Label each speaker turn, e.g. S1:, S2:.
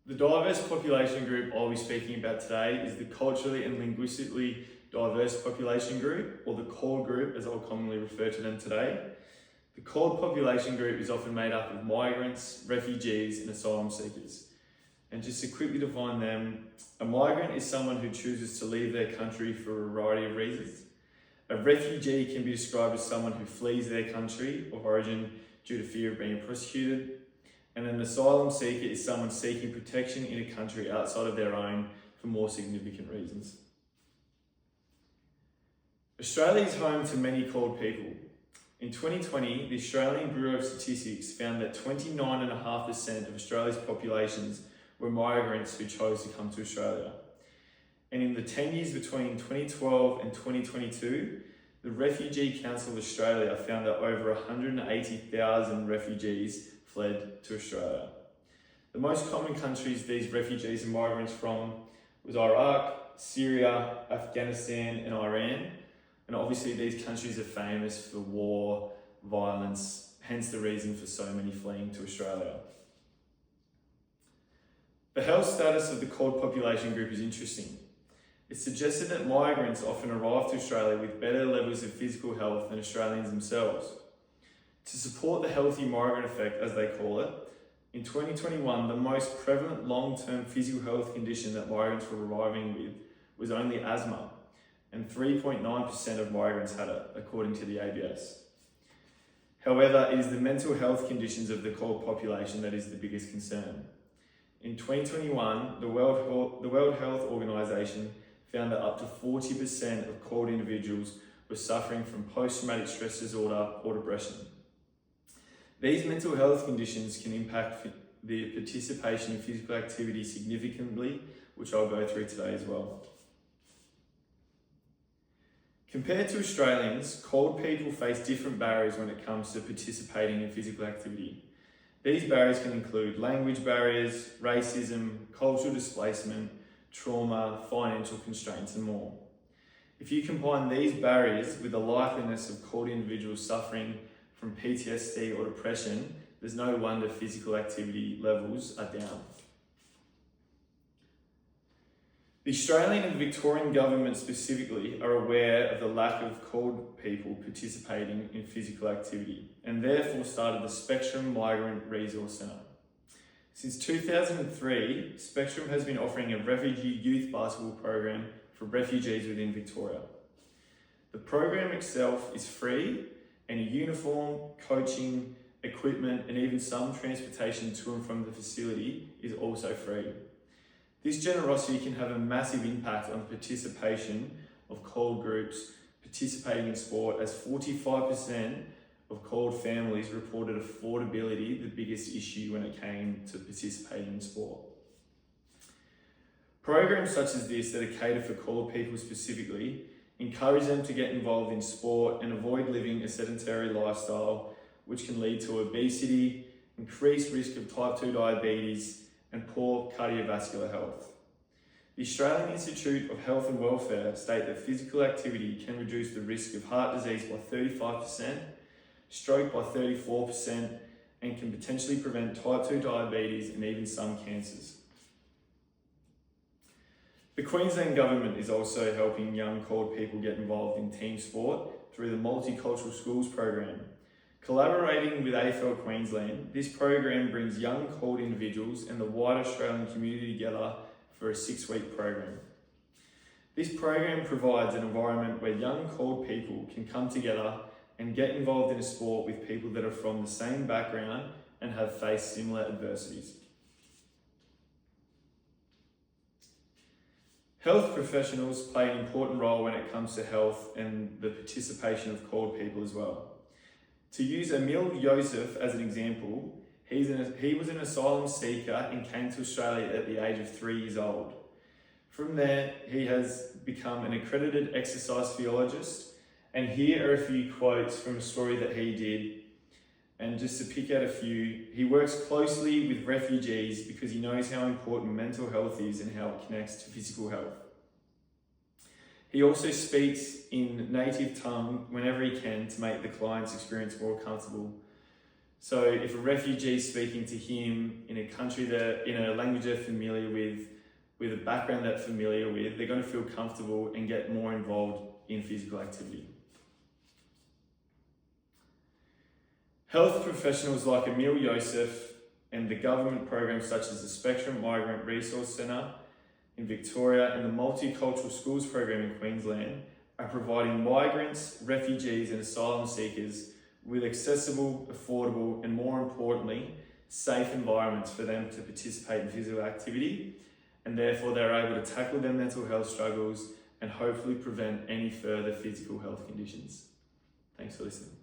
S1: The diverse population group I'll be speaking about today is the culturally and linguistically diverse population group, or the CALD group as I'll commonly refer to them today. The CALD population group is often made up of migrants, refugees and asylum seekers. And just to quickly define them, a migrant is someone who chooses to leave their country for a variety of reasons. A refugee can be described as someone who flees their country of origin due to fear of being persecuted. And an asylum seeker is someone seeking protection in a country outside of their own for more significant reasons. Australia is home to many CALD people. In 2020, the Australian Bureau of Statistics found that 29.5% of Australia's populations were migrants who chose to come to Australia. And in the 10 years between 2012 and 2022, the Refugee Council of Australia found that over 180,000 refugees fled to Australia. The most common countries these refugees and migrants from was Iraq, Syria, Afghanistan and Iran. And obviously these countries are famous for war, violence, hence the reason for so many fleeing to Australia. The health status of the CALD population group is interesting. It's suggested that migrants often arrive to Australia with better levels of physical health than Australians themselves. To support the healthy migrant effect, as they call it, in 2021, the most prevalent long-term physical health condition that migrants were arriving with was only asthma, and 3.9% of migrants had it, according to the ABS. However, it is the mental health conditions of the CALD population that is the biggest concern. In 2021, the World Health Organization found that up to 40% of CALD individuals were suffering from post-traumatic stress disorder or depression. These mental health conditions can impact the participation in physical activity significantly, which I'll go through today as well. Compared to Australians, CALD people face different barriers when it comes to participating in physical activity. These barriers can include language barriers, racism, cultural displacement, trauma, financial constraints and more. If you combine these barriers with the likeliness of CALD individuals suffering from PTSD or depression, there's no wonder physical activity levels are down. The Australian and Victorian government specifically are aware of the lack of CALD people participating in physical activity and therefore started the Spectrum Migrant Resource Centre. Since 2003, Spectrum has been offering a refugee youth basketball program for refugees within Victoria. The program itself is free, and a uniform, coaching, equipment and even some transportation to and from the facility is also free. This generosity can have a massive impact on the participation of CALD groups participating in sport, as 45% of CALD families reported affordability the biggest issue when it came to participating in sport. Programs such as this that are catered for CALD people specifically encourage them to get involved in sport and avoid living a sedentary lifestyle, which can lead to obesity, increased risk of type 2 diabetes, and poor cardiovascular health. The Australian Institute of Health and Welfare state that physical activity can reduce the risk of heart disease by 35%, stroke by 34%, and can potentially prevent type 2 diabetes and even some cancers. The Queensland Government is also helping young CALD people get involved in team sport through the Multicultural Schools program. Collaborating with AFL Queensland, this program brings young CALD individuals and the wider Australian community together for a 6-week program. This program provides an environment where young CALD people can come together and get involved in a sport with people that are from the same background and have faced similar adversities. Health professionals play an important role when it comes to health and the participation of CALD people as well. To use Emil Joseph as an example, he was an asylum seeker and came to Australia at the age of 3 years old. From there, he has become an accredited exercise physiologist, and here are a few quotes from a story that he did. And just to pick out a few, he works closely with refugees because he knows how important mental health is and how it connects to physical health. He also speaks in native tongue whenever he can to make the client's experience more comfortable. So if a refugee is speaking to him in a country in a language they're familiar with a background they're familiar with, they're going to feel comfortable and get more involved in physical activity. Health professionals like Emil Joseph and the government programs such as the Spectrum Migrant Resource Centre in Victoria and the Multicultural Schools program in Queensland are providing migrants, refugees and asylum seekers with accessible, affordable and more importantly, safe environments for them to participate in physical activity, and therefore they're able to tackle their mental health struggles and hopefully prevent any further physical health conditions. Thanks for listening.